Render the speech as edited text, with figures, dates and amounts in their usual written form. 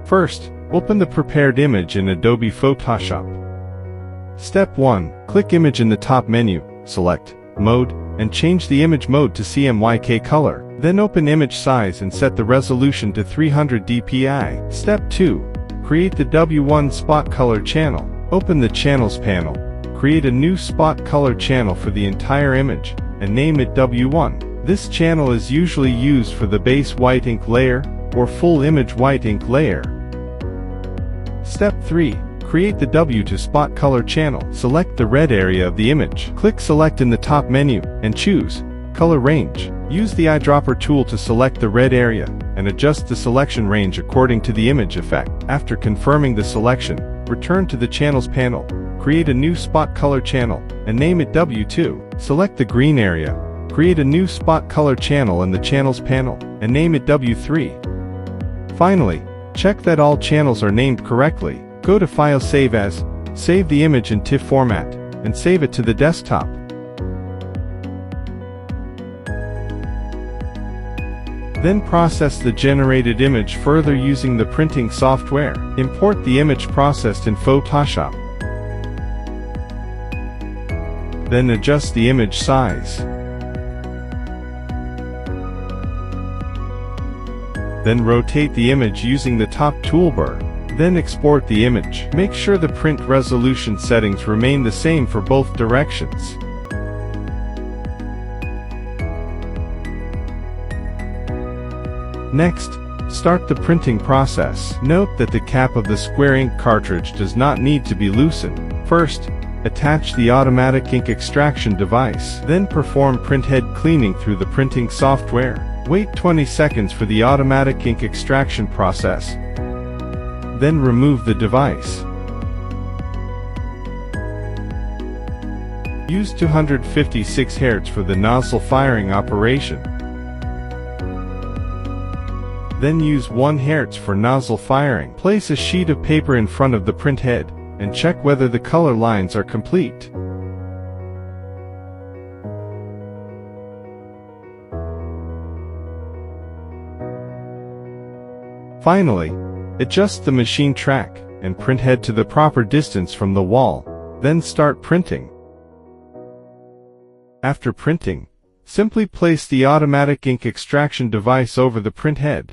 First, open the prepared image in Adobe Photoshop. Step 1. Click Image in the top menu, select Mode, and change the image mode to CMYK color. Then open Image Size and set the resolution to 300 dpi. Step 2. Create the W1 Spot Color channel. Open the Channels panel. Create a new spot color channel for the entire image, and name it W1. This channel is usually used for the base white ink layer, or full image white ink layer. Step 3. Create the W2 Spot Color channel. Select the red area of the image. Click Select in the top menu, and choose Color Range. Use the eyedropper tool to select the red area, and adjust the selection range according to the image effect. After confirming the selection, return to the Channels panel. Create a new spot color channel, and name it W2. Select the green area. Create a new spot color channel in the Channels panel, and name it W3. Finally, check that all channels are named correctly. Go to File Save As, save the image in TIFF format, and save it to the desktop. Then process the generated image further using the printing software. Import the image processed in Photoshop. Then adjust the image size. Then rotate the image using the top toolbar. Then export the image. Make sure the print resolution settings remain the same for both directions. Next, start the printing process. Note that the cap of the square ink cartridge does not need to be loosened. First, attach the automatic ink extraction device. Then perform printhead cleaning through the printing software. Wait 20 seconds for the automatic ink extraction process. Then remove the device. Use 256 Hz for the nozzle firing operation. Then use 1 Hz for nozzle firing. Place a sheet of paper in front of the printhead, and check whether the color lines are complete. Finally, adjust the machine track and printhead to the proper distance from the wall, then start printing. After printing, simply place the automatic ink extraction device over the printhead.